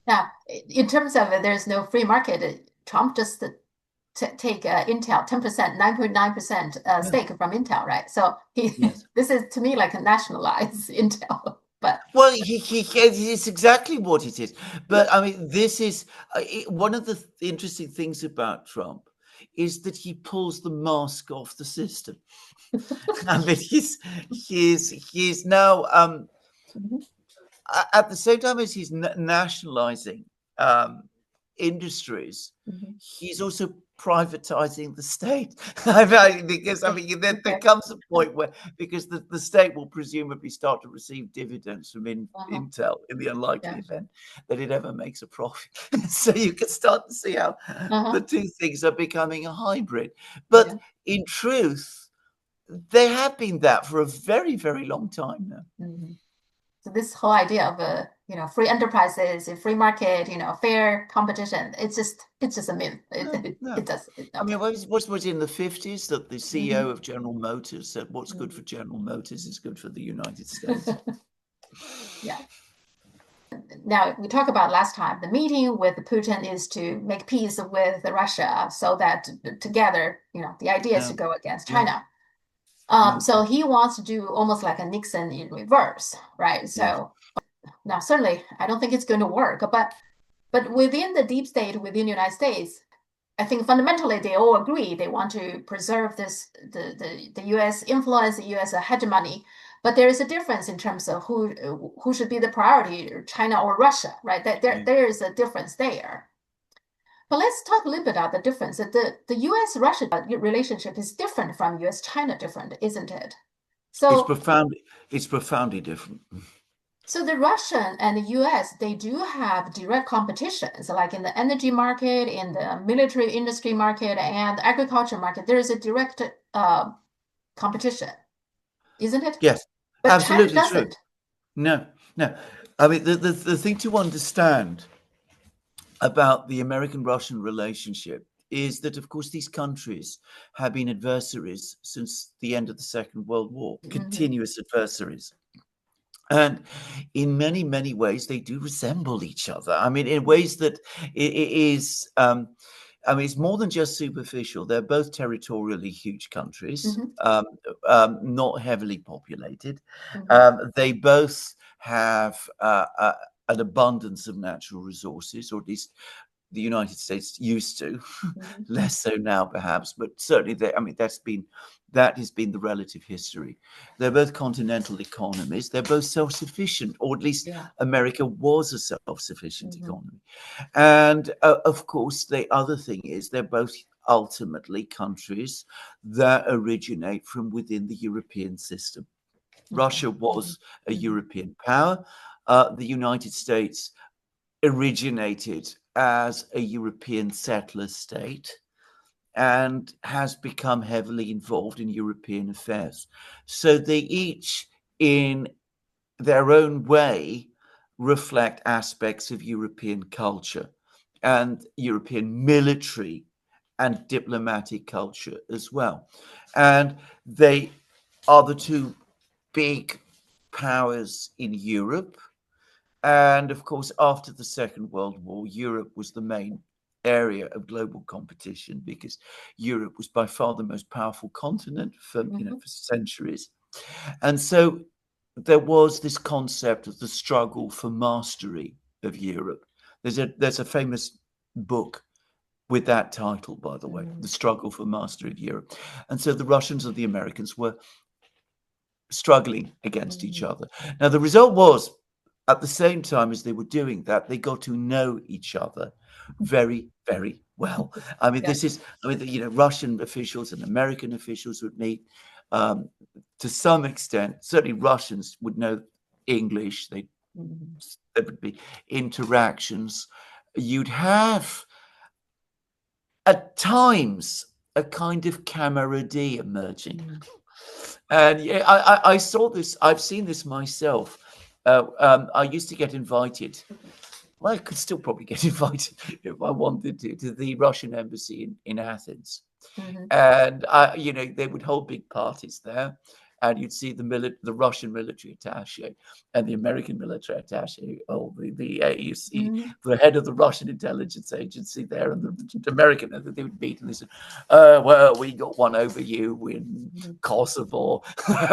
Now, in terms of there's no free market, Trump just take Intel 10%, 9.9% Yeah. stake from Intel, right? So Yes. this is to me like a nationalize Intel, but Well, it's exactly what it is. But I mean, this is one of the interesting things about Trump is that he pulls the mask off the system. I mean, he's now Mhm, at the same time as he's nationalizing um, industries, mhm. he's also privatizing the state. I mean, because I mean, there Okay. comes a point where because the state will presumably start to receive dividends from Uh-huh. Intel in the unlikely Yeah. event that it ever makes a profit. So you can start to see how the Uh-huh. two things are becoming a hybrid. But Yeah. in truth, they have been that for a very, very long time now. Mhm. So this whole idea of free enterprises, a free market, fair competition, it's just a myth. It No, it, no. it does I mean, okay. what was in the 50s that the CEO Hmm. of General Motors said what's good for Hmm. General Motors is good for the United States. Yeah. Now we talked about last time. The meeting with Putin is to make peace with Russia, so that together, the idea is Yeah, to go against yeah, China. yeah, So he wants to do almost like a Nixon in reverse, right? yes. So now certainly I don't think it's going to work, but within the deep state, within the United States, I think fundamentally they all agree they want to preserve the U.S. influence, the U.S. hegemony. But there is a difference in terms of who should be the priority, China or Russia, right? That there Yeah. there is a difference there. But let's talk a little bit about the difference. The U.S. Russia relationship is different from U.S. China different, isn't it? It's So profoundly different. So the Russian and the US, they do have direct competitions, like in the energy market, in the military industry market, and the agriculture market. There is a direct competition, isn't it? Yes, But China absolutely true. doesn't. No, no. I mean, the thing to understand about the American-Russian relationship is that, of course, these countries have been adversaries since the end of the Second World War, Hmm. continuous adversaries. And in many, many ways, they do resemble each other. I mean, in ways that it is, I mean, it's more than just superficial. They're both territorially huge countries, Hmm. not heavily populated. Hmm. They both have an abundance of natural resources, or at least the United States used to, Hmm. less so now perhaps, but certainly I mean that has been the relative history. They're both continental economies. They're both self-sufficient, or at least Yeah. America was a self-sufficient Hmm. economy. And of course, the other thing is they're both ultimately countries that originate from within the European system. Okay. Russia Hmm. was a Hmm. European power. The United States originated as a European settler state and has become heavily involved in European affairs. So they each, in their own way, reflect aspects of European culture and European military and diplomatic culture as well. And they are the two big powers in Europe. And of course, after the Second World War, Europe was the main area of global competition because Europe was by far the most powerful continent for Hmm. for centuries. And so there was this concept of the struggle for mastery of Europe. There's a famous book with that title, by the way, The Hmm. Struggle for Mastery of Europe. And so the Russians and the Americans were struggling against each Hmm. other. Now, the result was, at the same time as they were doing that, they got to know each other very, very well. I mean, Yeah. Russian officials and American officials would meet. Um, to some extent, certainly Russians would know English. Hmm. There would be interactions. You'd have, at times, a kind of camaraderie emerging. Hmm. And yeah, I saw this. I've seen this myself. I used to get invited. Well, I could still probably get invited if I wanted to the Russian embassy in Athens, Hmm. and they would hold big parties there, and you'd see the Russian military attaché and the American military attaché, or you see the head of the Russian intelligence agency there, and the American, and they would meet and they said, well, we got one over you in Kosovo.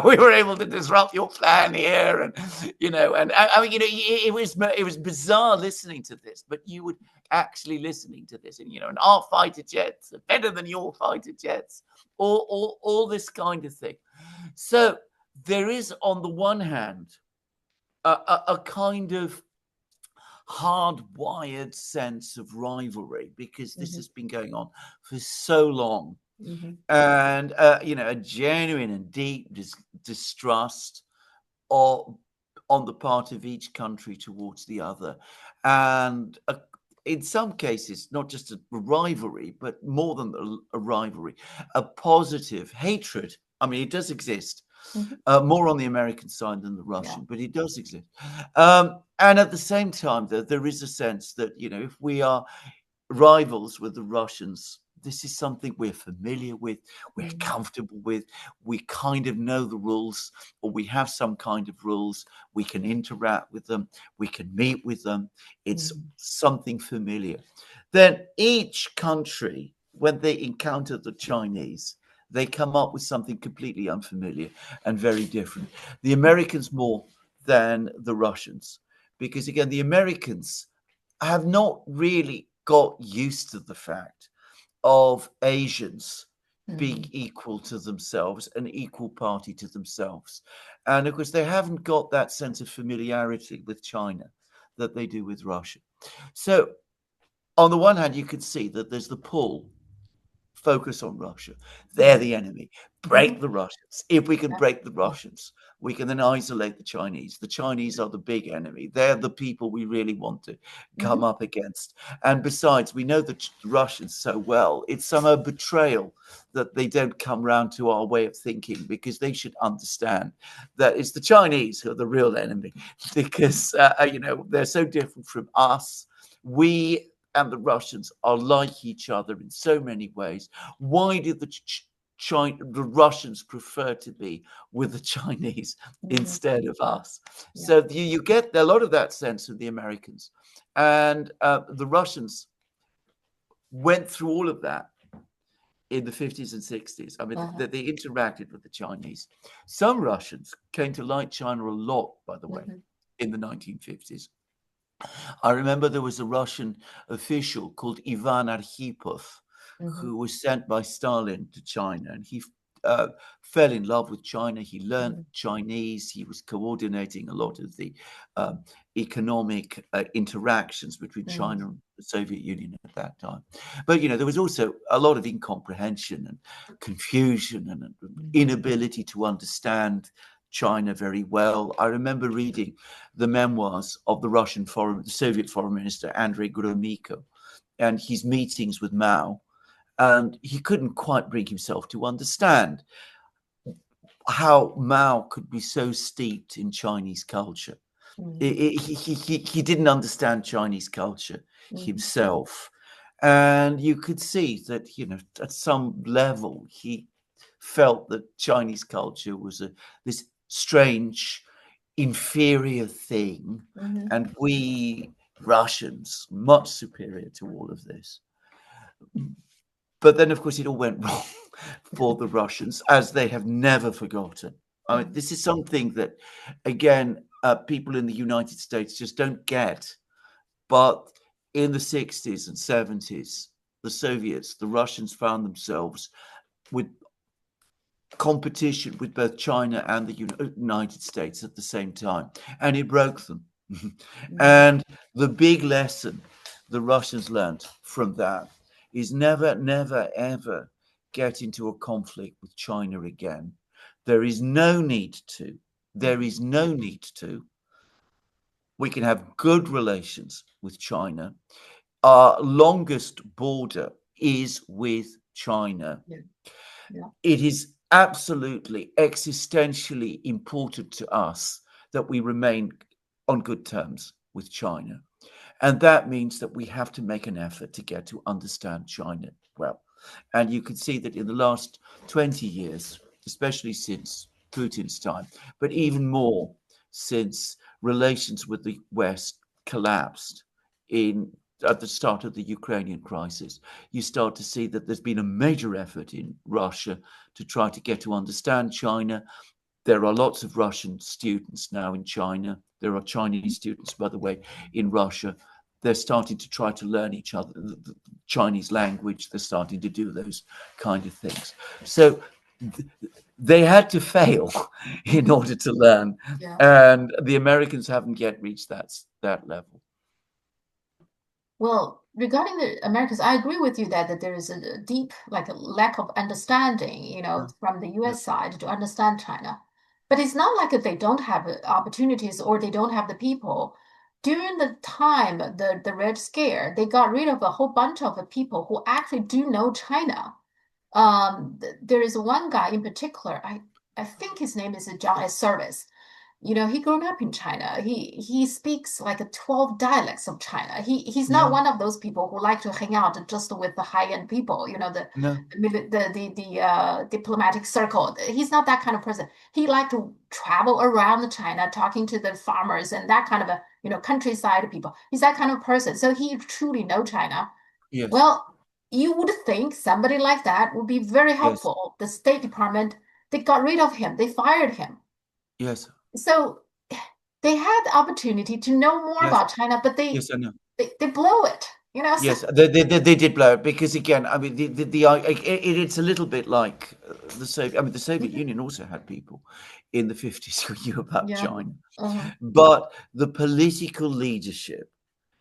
We were able to disrupt your plan here, and and I mean, it was bizarre listening to this, but you would actually listening to this, and our fighter jets are better than your fighter jets, all this kind of thing. So there is, on the one hand, a kind of hardwired sense of rivalry, because this has been going on for so long, and a genuine and deep distrust on the part of each country towards the other, and in some cases, not just a rivalry, but more than a rivalry, a positive hatred. I mean, it does exist, more on the American side than the Russian, but it does exist. And at the same time, there is a sense that, if we are rivals with the Russians, this is something we're familiar with, we're comfortable with, we kind of know the rules, or we have some kind of rules, we can interact with them, we can meet with them, it's something familiar. Then each country, when they encounter the Chinese, they come up with something completely unfamiliar and very different. The Americans more than the Russians, because again, the Americans have not really got used to the fact of Asians being equal to themselves, an equal party to themselves. And of course, they haven't got that sense of familiarity with China that they do with Russia. So on the one hand, you can see that there's the pull, focus on Russia. They're the enemy. Break the Russians. If we can break the Russians, we can then isolate the Chinese. The Chinese are the big enemy. They're the people we really want to come up against. And besides, we know the Russians so well. It's somehow betrayal that they don't come round to our way of thinking, because they should understand that it's the Chinese who are the real enemy, because, they're so different from us. We and the Russians are like each other in so many ways. Why did the Russians prefer to be with the Chinese instead of us? So you get a lot of that sense of the Americans. And the Russians went through all of that in the 50s and 60s. I mean, they interacted with the Chinese. Some Russians came to like China a lot, by the way, in the 1950s. I remember there was a Russian official called Ivan Arkhipov who was sent by Stalin to China, and he fell in love with China. He learned Chinese. He was coordinating a lot of the economic interactions between China and the Soviet Union at that time. But, there was also a lot of incomprehension and confusion and inability to understand China very well. I remember reading the memoirs of the Soviet foreign minister, Andrei Gromyko, and his meetings with Mao. And he couldn't quite bring himself to understand how Mao could be so steeped in Chinese culture. He didn't understand Chinese culture himself. And you could see that, at some level, he felt that Chinese culture was this strange, inferior thing, and we Russians much superior to all of this. But then, of course, it all went wrong for the Russians, as they have never forgotten. I mean, this is something that, again, people in the United States just don't get. But in the 60s and 70s, the Soviets, the Russians found themselves with competition with both China and the United States at the same time, and it broke them. And the big lesson the Russians learned from that is never, never, ever get into a conflict with China again. There is no need to. There is no need to. We can have good relations with China. Our longest border is with China. It is absolutely existentially important to us that we remain on good terms with China. And that means that we have to make an effort to get to understand China well. And you can see that in the last 20 years, especially since Putin's time, but even more since relations with the West collapsed in at the start of the Ukrainian crisis. You start to see that there's been a major effort in Russia to try to get to understand China. There are lots of Russian students now in China. There are Chinese students, by the way, in Russia. They're starting to try to learn each other, the Chinese language. They're starting to do those kind of things. So they had to fail in Mhm. order to learn, Yeah. and the Americans haven't yet reached that level. Well, regarding the Americans, I agree with you that there is a deep, like a lack of understanding, Yeah, from the yeah, US side to understand China. But it's not like they don't have opportunities or they don't have the people. During the time, the Red Scare, they got rid of a whole bunch of the people who actually do know China. There is one guy in particular, I think his name is John S. Service. He grown up in China. He speaks like 12 dialects of China. He's not yeah. one of those people who like to hang out just with the high-end people, No, the diplomatic circle. He's not that kind of person. He like to travel around China, talking to the farmers and that kind of countryside people. He's that kind of person. So he truly know China. yes, Well, you would think somebody like that would be very yes, helpful. The State Department, they got rid of him. They fired him. yes, So they had the opportunity to know more yes, about China, but yes. I know. they blow it. So, Yes, they did blow it because again, I mean, it's a little bit like the Soviet. I mean, the Soviet Union also had people in the 50s who knew about yeah. China, Uh-huh. but the political leadership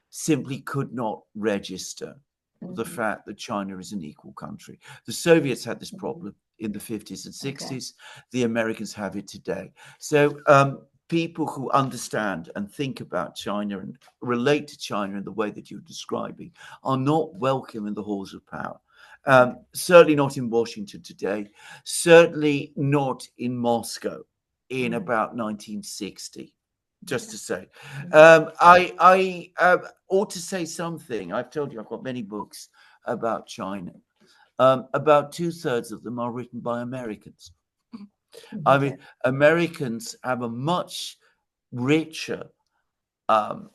simply could not register the Hmm. fact that China is an equal country. The Soviets had this Hmm. problem in the 50s and Okay. 60s. The Americans have it today. So people who understand and think about China and relate to China in the way that you're describing are not welcome in the halls of power. Okay. Certainly not in Washington today, certainly not in Moscow in Hmm. about 1960, just Okay. to say. Hmm. I ought to say something. I've told you I've got many books about China. About two-thirds of them are written by Americans. I Okay. mean, Americans have a much richer um,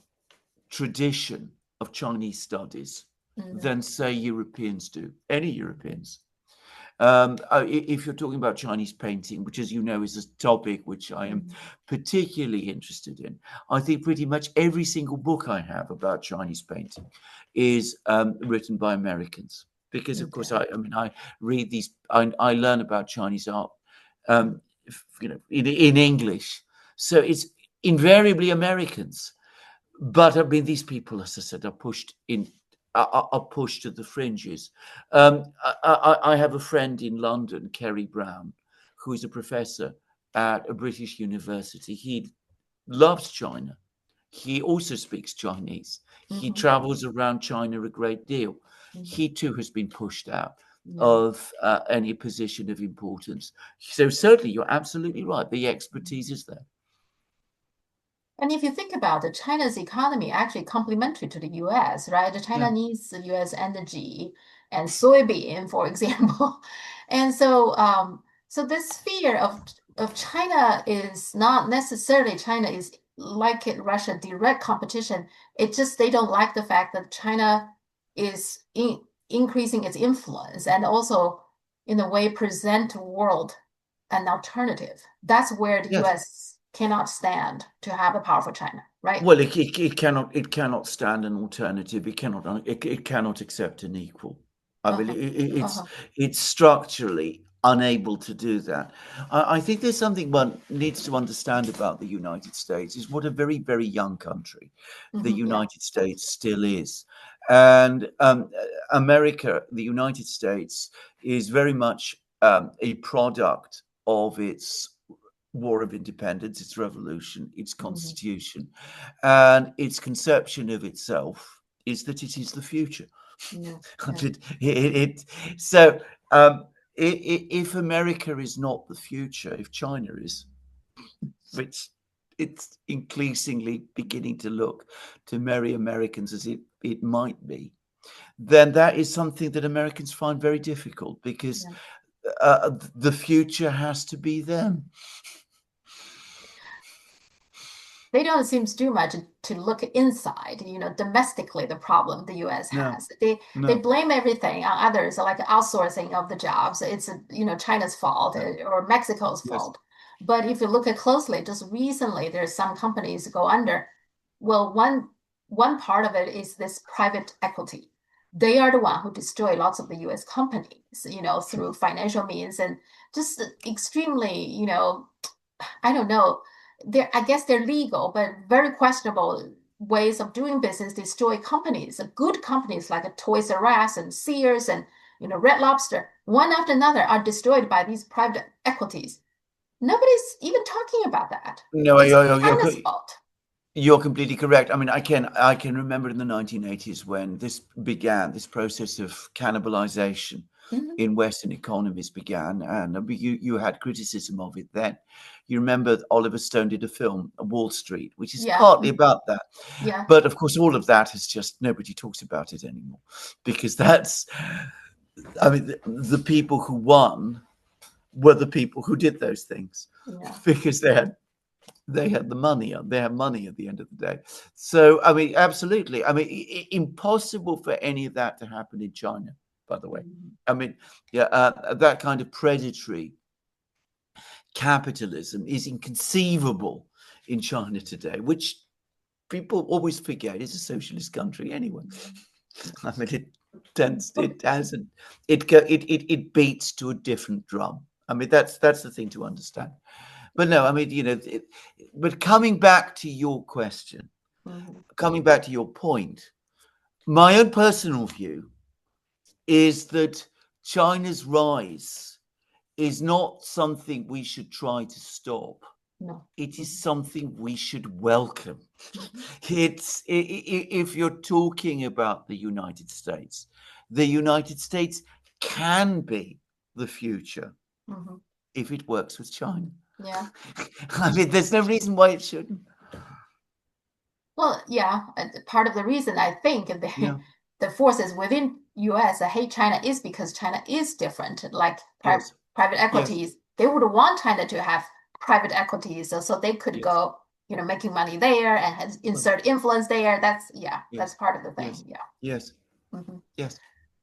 tradition of Chinese studies Hmm. than, say, Europeans do, any Europeans. If you're talking about Chinese painting, which, as you know, is a topic which I am Hmm. particularly interested in, I think pretty much every single book I have about Chinese painting is written by Americans. Because, of course, Okay. I mean, I read these, I learn about Chinese art, um, in English. So it's invariably Americans. But I mean, these people, as I said, are pushed in, are pushed to the fringes. I have a friend in London, Kerry Brown, who is a professor at a British university. He loves China. He also speaks Chinese. He Hmm. travels around China a great deal. Hmm. He too has been pushed out Yeah. of any position of importance. So certainly, you're absolutely right. The expertise is there. And if you think about it, China's economy actually complementary to the US, right? Yeah. China needs the US energy and soybean, for example. And so this fear of China is not necessarily China is like it, Russia direct competition. It just they don't like the fact that China is increasing its influence and also in a way present to world an alternative. That's where the Yes. US cannot stand to have a powerful China, right? Well, it cannot stand an alternative. It cannot accept an equal. I mean, Uh-huh. Uh-huh. it's structurally unable to do that. I think there's something one needs to understand about the United States is what a very, very young country the Yeah. United States still is, and America, the United States, is very much a product of its War of Independence, its revolution, its Hmm. constitution, and its conception of itself is that it is the future. Yeah. Yeah. it, it, it, so, um, if America is not the future, if China is, which it's increasingly beginning to look to many Americans as it might be, then that is something that Americans find very difficult because Yeah. the future has to be them. they don't seem to do much to look inside, domestically the problem the US No, has. They no. blame everything on others, like outsourcing of the jobs. It's China's fault Yeah. or Mexico's Yes. fault. But if you look at closely, just recently there's some companies go under. Well, one part of it is this private equity. They are the one who destroy lots of the US companies, through financial means and just extremely, I don't know. I guess they're legal, but very questionable ways of doing business destroy companies. Good companies like a Toys R Us and Sears and Red Lobster, one after another, are destroyed by these private equities. Nobody's even talking about that. No, It's China's fault. you're completely correct. I mean, I can remember in the 1980s when this began, this process of cannibalization Mhm. in Western economies began, and you had criticism of it then. You remember Oliver Stone did a film, Wall Street, which is Yeah, partly about that. yeah, But of course, all of that is just nobody talks about it anymore because I mean, the people who won were the people who did those things yeah. because they had the money. They have money at the end of the day. So I mean, absolutely. I mean, impossible for any of that to happen in China. By the way, Mhm. I mean, yeah, that kind of predatory capitalism is inconceivable in China today, which people always forget is a socialist country anyway. I mean, Well, it hasn't, it beats to a different drum. I mean, that's the thing to understand. But no, I mean, but coming back to your question, mhm, coming back to your point, my own personal view is that China's rise is not something we should try to stop. no. It is Mhm, something we should welcome. mhm, If you're talking about the United States can be the future mhm. if it works with China. Yeah. I mean, there's no reason why it shouldn't. Well, yeah, part of the reason I think Yeah. the forces within US that hate China is because China is different. Like Yes. private Yes. equities, they would want China to have private equities so they could Yes. go, making money there and Well, insert influence there. That's yes. that's part of the thing. Yes. Yeah. Yes. Hmm. Yes.